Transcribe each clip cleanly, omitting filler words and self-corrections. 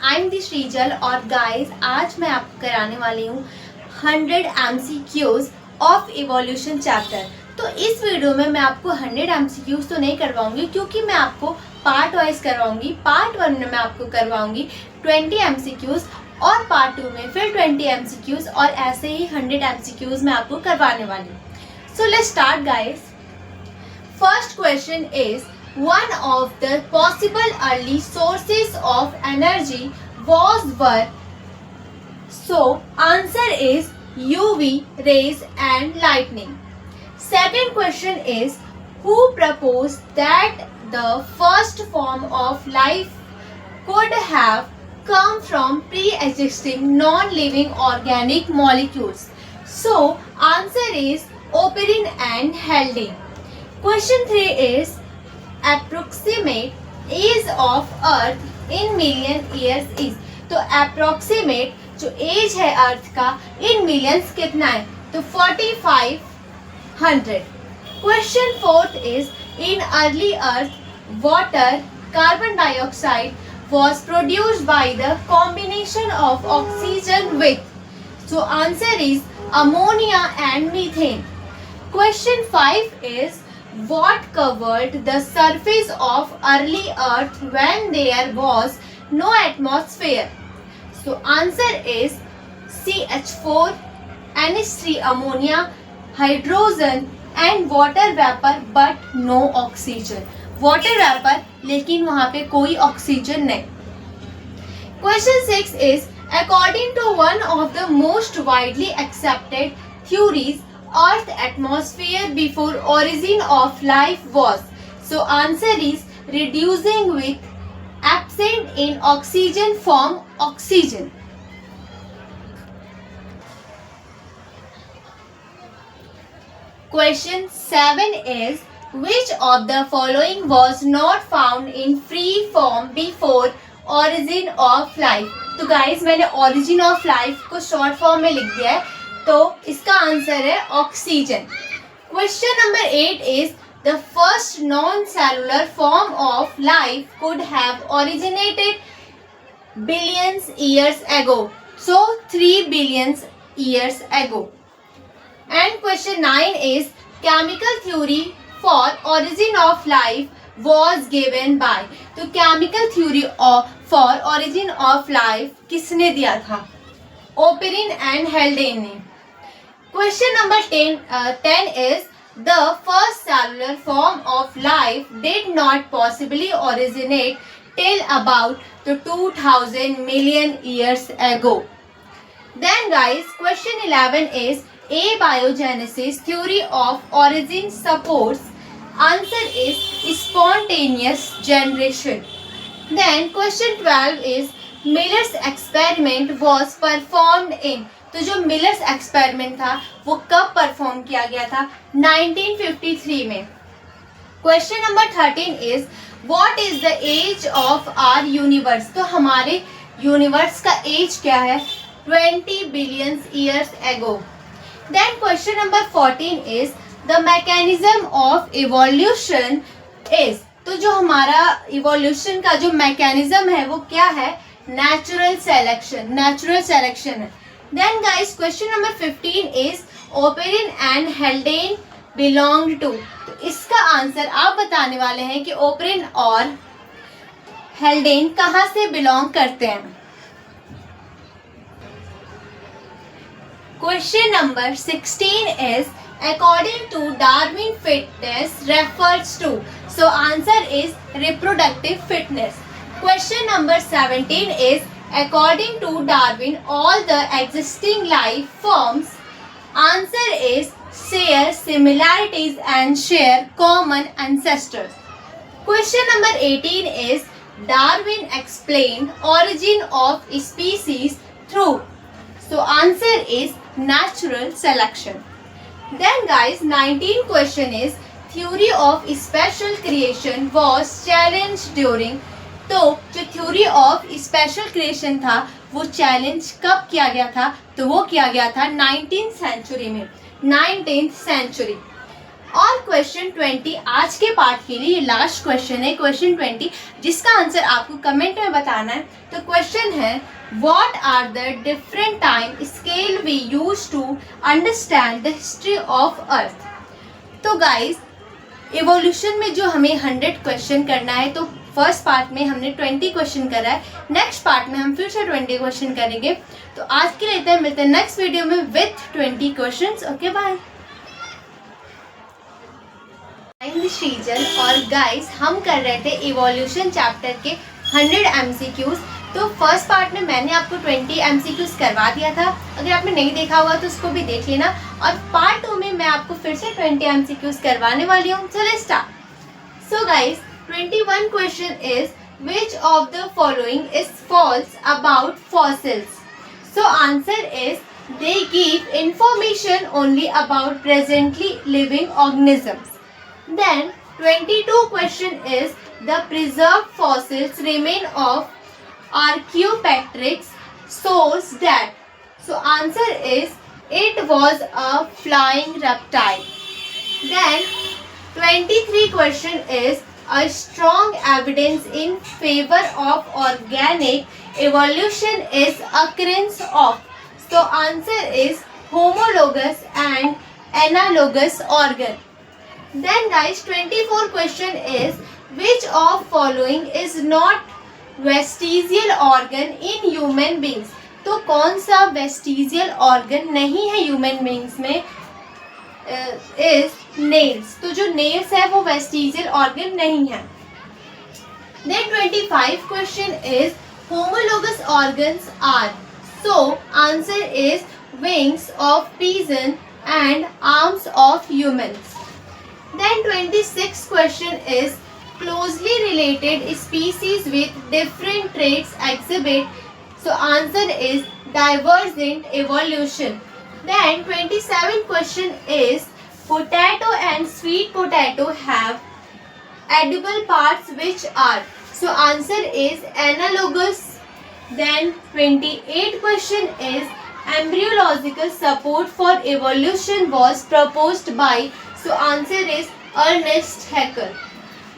आई am दी श्रीजल और guys आज मैं आपको कराने वाली हूँ 100 MCQs ऑफ इवोल्यूशन चैप्टर। तो इस वीडियो में मैं आपको 100 MCQs तो नहीं करवाऊंगी क्योंकि मैं आपको पार्ट वाइज करवाऊंगी। पार्ट 1 में मैं आपको करवाऊंगी 20 MCQs और पार्ट 2 में फिर 20 MCQs और ऐसे ही 100 MCQs मैं आपको करवाने वाली हूँ। सो let's start guys. First question is one of the possible early sources of energy were. So answer is UV rays and lightning. Second question is who proposed that the first form of life could have come from pre-existing non-living organic molecules? So answer is Oparin and Haldane. Question 3 is approximate age of earth in million years is. तो approximate जो age है अर्थ का in millions कितना है, तो 4500. Question 4 is in early earth water carbon dioxide was produced by the combination of oxygen with. So answer is ammonia and methane. Question 5 is what covered the surface of early earth when there was no atmosphere? So answer is CH4, NH3 ammonia, hydrogen and water vapor but no oxygen. Water vapor लेकिन वहाँ पे कोई oxygen नहीं. Question 6 is according to one of the most widely accepted theories, Earth atmosphere before origin of life was. So answer is reducing with absent in oxygen form oxygen. Question 7 is which of the following was not found in free form before origin of life? तो guys मैंने origin of life को short form में लिख दिया है, तो इसका answer है oxygen. Question number 8 is the first non cellular form of life could have originated billions years ago. So 3 billions years ago. And question 9 is chemical theory for origin of life was given by. तो chemical theory for origin of life किसने दिया था? Oparin and हेल्डेन ने. Question number 10 is the first cellular form of life did not possibly originate till about the 2000 million years ago. Then guys, question 11 is abiogenesis theory of origin supports. Answer is spontaneous generation. Then question 12 is Miller's experiment was performed in. तो जो millers experiment था वो कब perform किया गया था? 1953 में. Question number 13 is what is the age of our universe? तो हमारे यूनिवर्स का एज क्या है? 20 billion years ago. Then question number 14 is the mechanism of evolution is. तो जो हमारा इवोल्यूशन का जो मैकेनिज्म है वो क्या है? Natural selection. नेचुरल सेलेक्शन है. Then guys, question number 15 is Oparin and Haldane belonged to. तो इसका आंसर आप बताने वाले हैं कि ओपरिन और हेल्डेन कहाँ से बिलोंग करते हैं. Question number 16 is according to Darwin fitness refers to. So answer is reproductive fitness. Question number 17 is according to Darwin all the existing life forms. Answer is share similarities and share common ancestors. Question number 18 is Darwin explained origin of species through. So answer is natural selection. Then guys, 19th question is theory of special creation was challenged during. तो जो theory of special creation था वो challenge कब किया गया था? तो वो किया गया था 19th सेंचुरी में. 19th century. और क्वेश्चन 20 आज के पार्ट के लिए लास्ट क्वेश्चन है, क्वेश्चन 20, जिसका आंसर आपको कमेंट में बताना है। तो क्वेश्चन है, what are the different time scale we use to understand the history of earth. तो गाइस, इवोल्यूशन में जो हमें 100 क्वेश्चन करना है, तो फर्स्ट पार्ट में हमने 20 क्वेश्चन करा है, नेक्स्ट पार्ट में हम फिर से 20 क्वेश्चन करेंगे। तो आज के लिए मिलते हैं नेक्स्ट वीडियो में with 20 questions. Okay, bye. Shrijal और गाइस, हम कर रहे थे इवोल्यूशन चैप्टर के 100 MCQs। तो फर्स्ट पार्ट में मैंने आपको 20 MCQs करवा दिया था, अगर आपने नहीं देखा होगा तो उसको भी देख लेना। और पार्ट 2 में मैं आपको फिर से 20 MCQs करवाने वाली हूँ। सो let's start. So guys, 21 question is, which of the following is false about fossils? So answer is, they give information only about presently living organisms. Then 22 question is, the preserved fossils remain of Archaeopteryx source that. So answer is, it was a flying reptile. Then 23 question is, a strong evidence in favor of organic evolution is occurrence of. So answer is homologous and analogous organ. Then guys, 24 question is, which of following is not vestigial organ in human beings? तो कौन सा vestigial organ नहीं है human beings में? Is nails. तो जो nails है वो vestigial organ नहीं है. Then 25 question is, homologous organs are. So answer is wings of pigeon and arms of humans. Then 26th question is, closely related species with different traits exhibit. So answer is divergent evolution. Then 27th question is, potato and sweet potato have edible parts which are. So answer is analogous. Then 28th question is, embryological support for evolution was proposed by. So answer is Ernest Haeckel.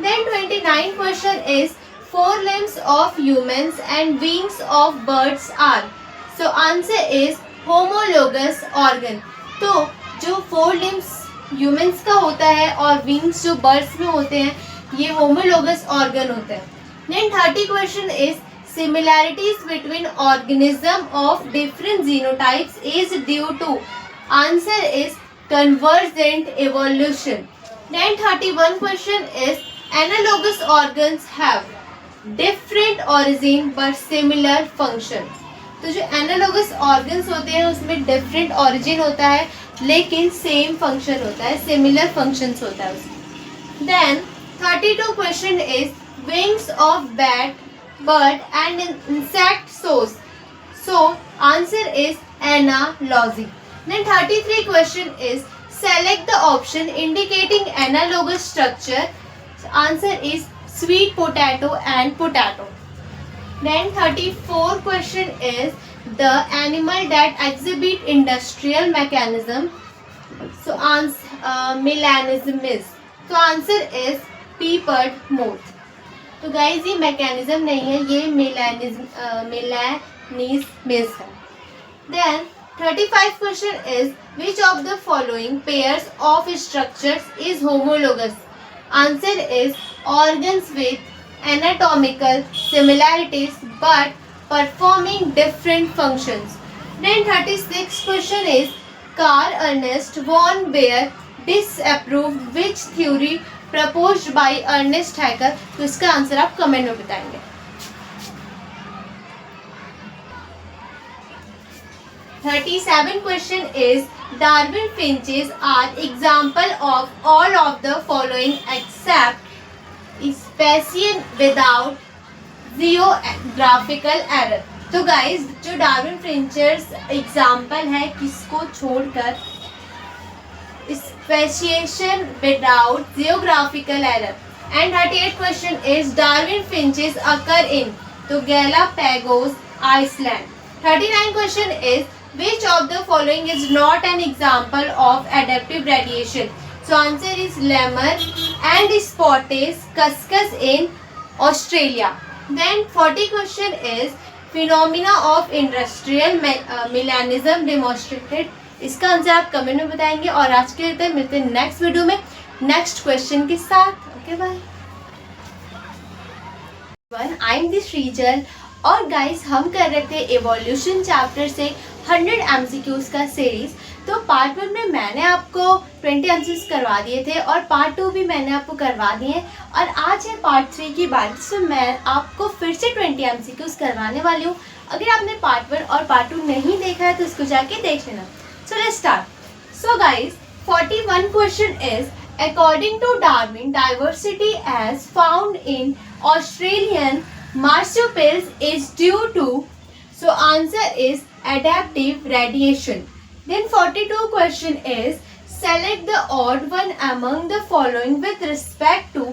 Then 29th question is, forelimbs of humans and wings of birds are. So answer is homologous organ. तो जो forelimbs humans का होता है और wings जो birds में होते हैं, ये homologous organ होते हैं. Then 30 question is, similarities between organism of different genotypes is due to. Answer is convergent evolution. Then 31 question is, analogous organs have different origin but similar function. तो जो analogous organs होते हैं उसमें different origin होता है लेकिन same function होता है, similar functions होता है उसमें. Then 32 question is, wings of bat, bird and insect source. So answer is analogy. Then 33 question is, select the option indicating analogous structure. So answer is sweet potato and potato. Then 34 question is, the animal that exhibit industrial mechanism. So answer melanism is. So answer is pea-bird moth. तो guys ये mechanism नहीं है, ये melanism है. Then 35 question is, which of the following pairs of structures is homologous? Answer is organs with anatomical similarities but performing different functions. Then 36 question is, Carl Ernst von Baer disapproved which theory proposed by Ernest Haeckel? तो इसका answer आप comment में बताएंगे. 37 question is, Darwin finches are example of all of the following except speciation without geographical error. तो guys जो Darwin finches example है किसको छोड़कर? Speciation without geographical error. And 38 question is, Darwin finches occur in. तो Galapagos island. 39 question is, which of the following is not an example of adaptive radiation? So answer is lemur and Spotted cuscus in Australia. Then 40 question is phenomena of industrial melanism demonstrated. इसका answer आप comment में बताएंगे और आज के लिए मिलते हैं नेक्स्ट वीडियो में नेक्स्ट क्वेश्चन के साथ. Okay bye. आई एम दी श्रीजल और गाइस हम कर रहे थे एवोल्यूशन चैप्टर से 100 MCQs का सीरीज. तो पार्ट 1 में मैंने आपको 20 MCQs करवा दिए थे और पार्ट 2 भी मैंने आपको करवा दिए हैं और आज है पार्ट 3 की बात. तो मैं आपको फिर से 20 MCQs करवाने वाली हूँ. अगर आपने पार्ट 1 और पार्ट 2 नहीं देखा है तो उसको जाके देख लेना. सो let's start. So guys 41 question is according to Darwin diversity as found in Australian marsupials is due to, so answer is adaptive radiation. Then 42 question is select the odd one among the following with respect to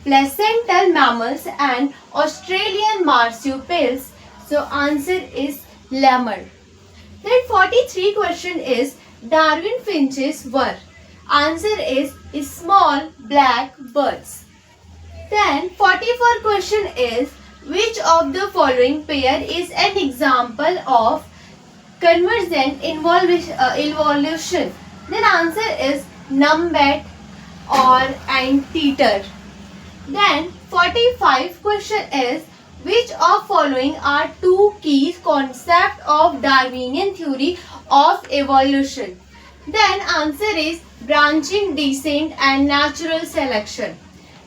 placental mammals and Australian marsupials. So answer is lemur. Then 43 question is Darwin finches were. Answer is small black birds. Then 44 question is which of the following pair is an example of convergent evolution? Then answer is numbat or anteater. Then 45 question is which of following are two key concepts of Darwinian theory of evolution? Then answer is branching descent and natural selection.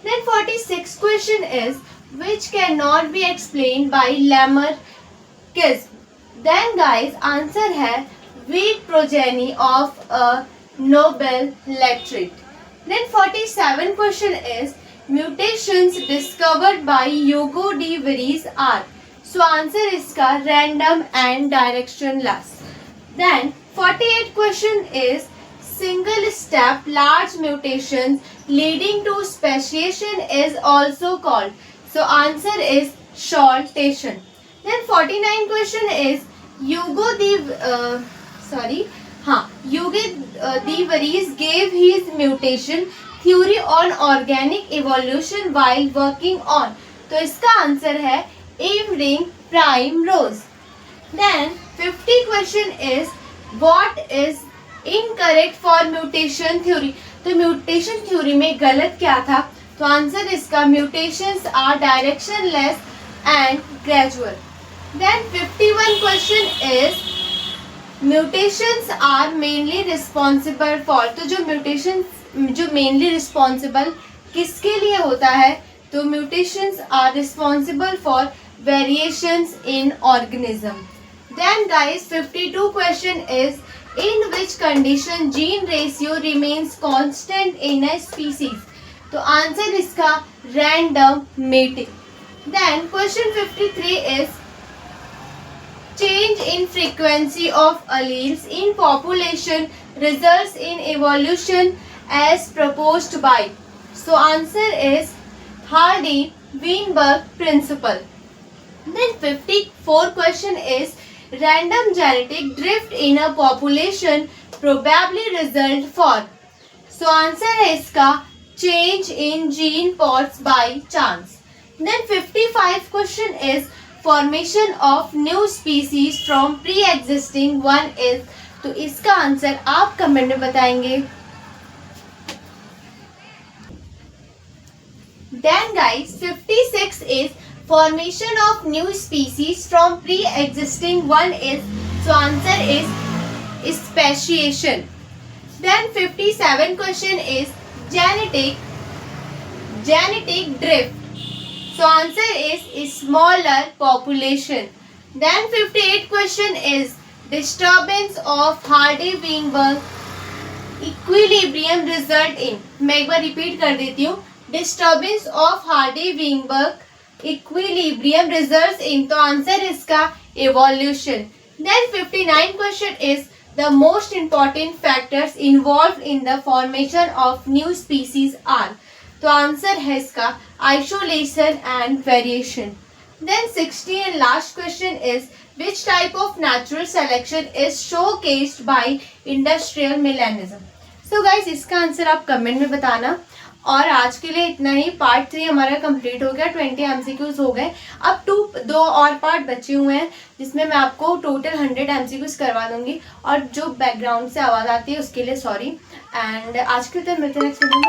Then 46 question is which cannot be explained by Lamarckism. Then guys answer है weak progeny of a noble latrate. Then 47 question is mutations discovered by Hugo de Vries are. So answer इसका random and directionless. Then 48 question is single step large mutations leading to speciation is also called. So answer is shortation. Then 49 question is Hugo de Vries gave his mutation theory on organic evolution while working on. तो इसका answer है Aimring Primrose. Then 50 question is what is incorrect for mutation theory. तो mutation theory में गलत क्या था? तो answer इसका mutations are directionless and gradual. Then 51 question is mutations are mainly responsible for. तो जो मेनली रिस्पॉन्सिबल किसके लिए होता है? तो mutations are responsible for variations in organism. Then guys 52 question is in which condition gene ratio remains constant in a species. तो answer इसका random mating. Then question 53 is change in frequency of alleles in population results in evolution as proposed by. So answer is Hardy-Weinberg principle. Then 54 question is random genetic drift in a population probably result for. So answer है इसका change in gene pods by chance. Then 55 question is formation of new species from pre-existing one is. तो इसका answer आप comment में बताएंगे. Then guys 56 is formation of new species from pre-existing one is. So answer is speciation. Then 57 question is genetic drift. So answer is smaller population. Then 58 question is disturbance of Hardy-Weinberg equilibrium result in. मैं एक बार repeat कर देती हूँ. Disturbance of Hardy-Weinberg equilibrium results in. तो answer इसका evolution. Then 59 question is the most important factors involved in the formation of new species are. तो answer है इसका isolation and variation. Then 60 and last question is which type of natural selection is showcased by industrial melanism. So guys इसका answer आप comment में बताना। और आज के लिए इतना ही। पार्ट 3 हमारा कंप्लीट हो गया, 20 एमसीक्यूज हो गए। अब दो और पार्ट बचे हुए हैं जिसमें मैं आपको टोटल 100 एमसीक्यूज करवा दूंगी। और जो बैकग्राउंड से आवाज़ आती है उसके लिए सॉरी। एंड आज के लिए मिलते हैं नेक्स्ट वीडियो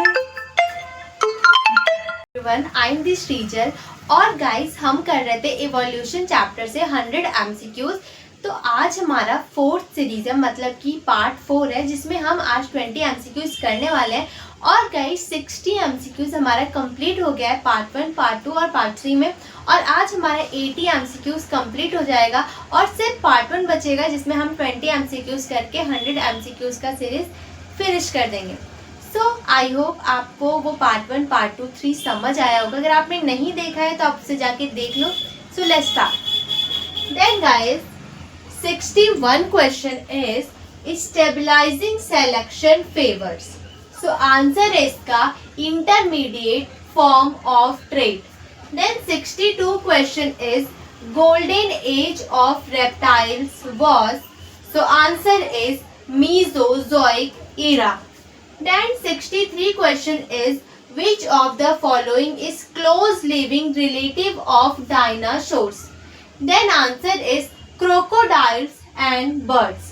में। I am this teacher. और गाइस हम कर रहे थे इवोल्यूशन चैप्टर से 100 एमसीक्यूज। तो आज हमारा 4th सीरीज है, मतलब कि पार्ट 4 है, जिसमें हम आज 20 एमसीक्यूज करने वाले हैं। और गाइस 60 एमसीक्यूज हमारा कंप्लीट हो गया है पार्ट 1, पार्ट 2 और पार्ट 3 में। और आज हमारा 80 एमसीक्यूज कंप्लीट हो जाएगा और सिर्फ पार्ट 1 बचेगा जिसमें हम 20 एमसीक्यूज करके 100 एमसीक्यूज का सीरीज फिनिश कर देंगे। सो आई होप आपको वो पार्ट 1, पार्ट 2, 3 समझ आया होगा। अगर आपने नहीं देखा है तो आपसे जाके देख लो। So let's start. Then guys 61 question is stabilizing selection favors. So answer इसका intermediate form of trait. Then 62 question is golden age of reptiles was. So answer is Mesozoic era. Then 63 question is which of the following is close living relative of dinosaurs? Then answer is crocodiles and birds.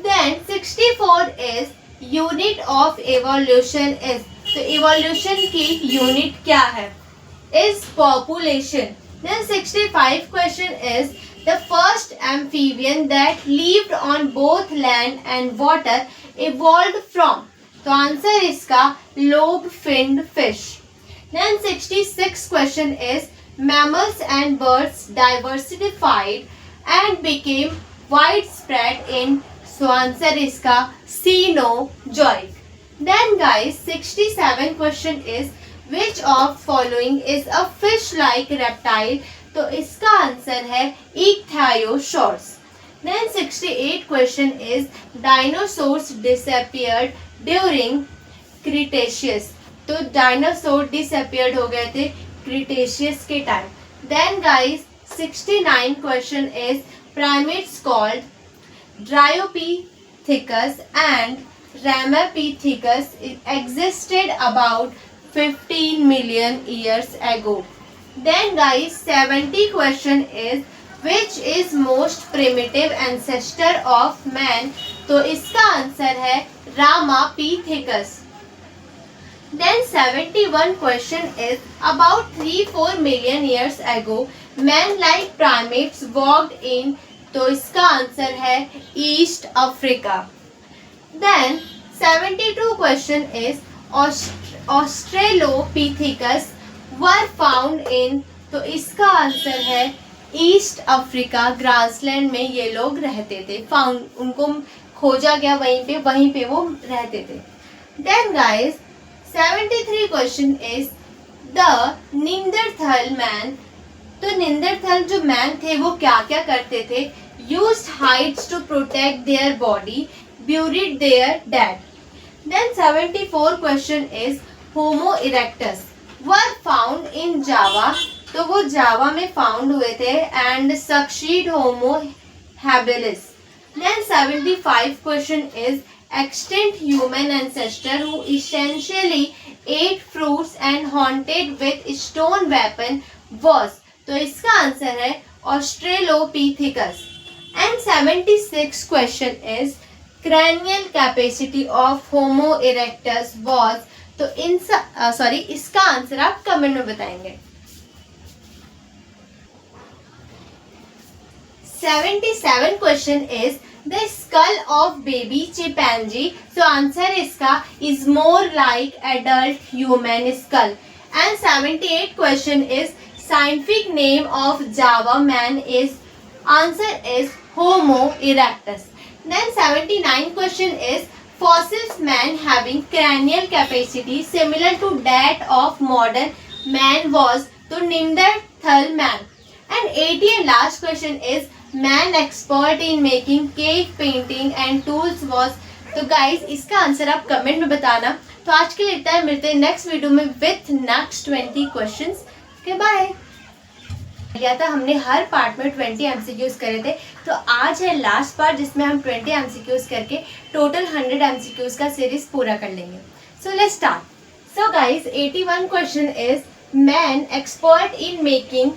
Then 64 is unit of evolution is. तो evolution की unit क्या है? Is population. Then 65 question is the first amphibian that lived on both land and water evolved from. तो answer इसका lobe finned fish. Then 66 question is mammals and birds diversified and became widespread in. So answer इसका Cenozoic. Then guys 67 question is which of following is a fish like reptile? तो इसका answer है Ichthyosaurus. Then 68 question is dinosaurs disappeared during Cretaceous. तो dinosaur disappeared हो गए थे Cretaceous के time. Then guys 69 question is primates called Dryopithecus and Ramapithecus existed about 15 million years ago. Then guys 70 question is which is most primitive ancestor of man? तो इसका answer है Ramapithecus. Then 71 question is about 3-4 million years ago man-like primates walked in. तो इसका answer है east Africa. Then 72 question is Australopithecus were found in. तो इसका answer है east Africa. Grassland में ये लोग रहते थे. फाउंड उनको खोजा गया वहीं पे वो रहते थे. Then guys 73 question is the Neanderthal man. तो निंदरथल जो मैन थे वो क्या क्या करते थे? Used hides to protect their body, buried their dead. Then 74 question is Homo erectus were found in Java. तो वो जावा में फाउंड हुए थे and succeed Homo habilis. Then 75 question is extinct human ancestor who essentially ate fruits and hunted with stone weapon was. तो इसका answer है Australopithecus. And 76 question is cranial capacity of Homo erectus was. तो इसका answer आप comment में बताएंगे. 77 question is the skull of baby chimpanzee. So answer इसका is more like adult human skull. And 78 question is scientific name of Java man is. Answer is Homo erectus. Then 79 question is fossils man having cranial capacity similar to that of modern man was. तो Neanderthal man. And 80 and last question is man expert in making cave painting and tools was. तो guys इसका answer आप comment में बताना. तो आज के लिए इतना है. मिलते हैं नेक्स्ट वीडियो में with next 20 questions. Okay bye. किया था, हमने हर पार्ट में 20 एमसीक्यूज करे थे। तो आज है लास्ट पार्ट जिसमें हम 20 एमसीक्यूज करके टोटल 100 एमसीक्यूज का सीरीज पूरा कर लेंगे। सो let's start. So guys 81 question is man expert in making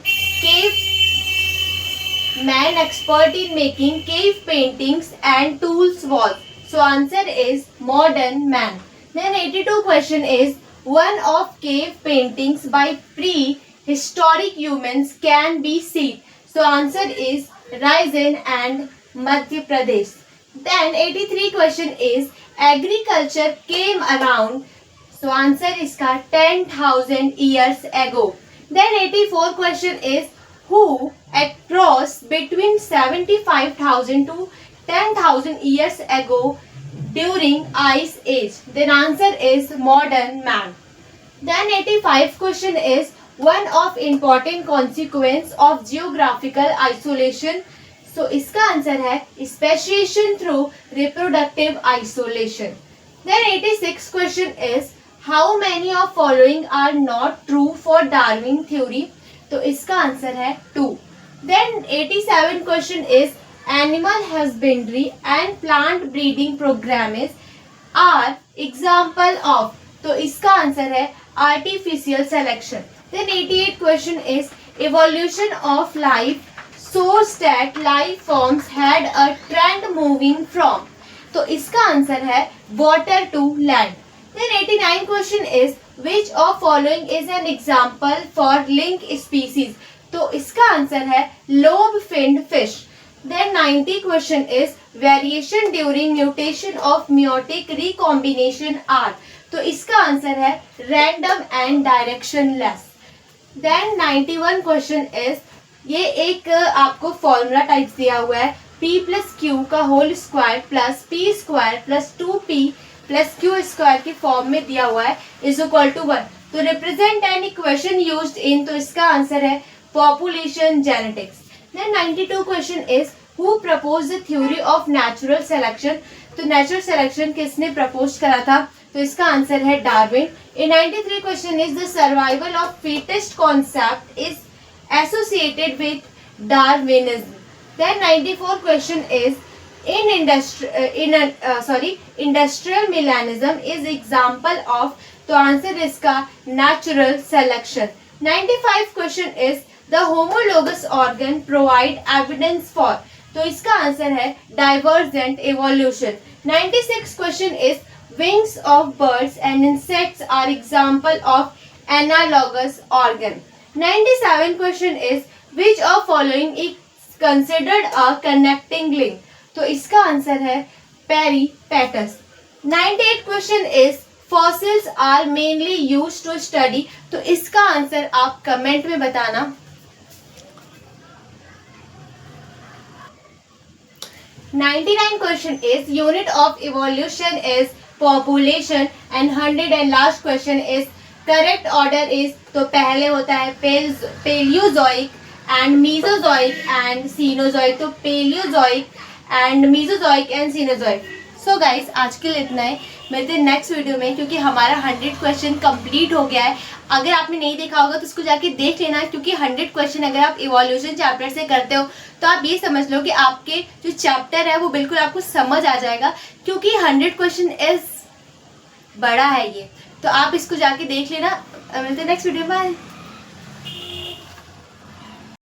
cave paintings and tools was. So answer is modern man. Then 82 question is one of cave paintings by prehistoric humans can be seen. So answer is Raisin and Madhya Pradesh. Then 83 question is agriculture came around. So answer iska 10,000 years ago. Then 84 question is who across between 75,000 to 10,000 years ago during Ice Age. Then answer is modern man. Then 85 question is one of important consequence of geographical isolation. So इसका answer है speciation through reproductive isolation. Then 86 question is how many of following are not true for Darwin theory. तो इसका answer है 2. Then 87 question is animal husbandry and plant breeding programs are example of. तो इसका answer है artificial selection. Then 88 question is evolution of life shows that life forms had a trend moving from. तो इसका answer है water to land. Then 89 question is which of following is an example for link species. तो इसका answer है lobe finned fish. Then 90 question is variation during mutation of meiotic recombination are. तो इसका answer है random and directionless. Then 91 question is ये एक आपको formula types दिया हुआ है p प्लस क्यू का whole square plus P square plus 2p plus Q square की फॉर्म में दिया हुआ है इज इक्वल टू 1. तो represent an equation used in. तो इसका आंसर है population genetics. Then 92 question is who propose the theory of natural selection. तो नेचुरल सिलेक्शन किसने प्रपोज करा था. तो इसका आंसर है Darwin. In 93 question is the survival of fittest concept is associated with Darwinism. Then 94 question is industrial melanism is example of. तो answer इसका natural selection. 95 question is the homologous organ provide evidence for. तो इसका answer है divergent evolution. 96 question is wings of birds and insects are example of analogous organ. 97 question is which of following is considered a connecting link. तो इसका answer है Peripatus. 98 question is fossils are mainly used to study. तो इसका answer आप comment में बताना. 99 question is unit of evolution is population and 100 and last question is correct order is. तो पहले होता है Paleozoic and Mesozoic and Cenozoic. तो Paleozoic and Mesozoic and Cenozoic. So guys आज के लिए इतना है. मिलते हैं नेक्स्ट वीडियो में क्योंकि हमारा 100 क्वेश्चन कंप्लीट हो गया है. अगर आपने नहीं देखा होगा तो उसको जाके देख लेना क्योंकि 100 क्वेश्चन अगर आप इवोल्यूशन चैप्टर से करते हो तो आप ये समझ लो कि आपके जो चैप्टर है वो बिल्कुल आपको समझ आ जाएगा क्योंकि 100 क्वेश्चन इज बड़ा है ये. तो आप इसको जाके देख लेना. मिलते हैं नेक्स्ट वीडियो में. बाय.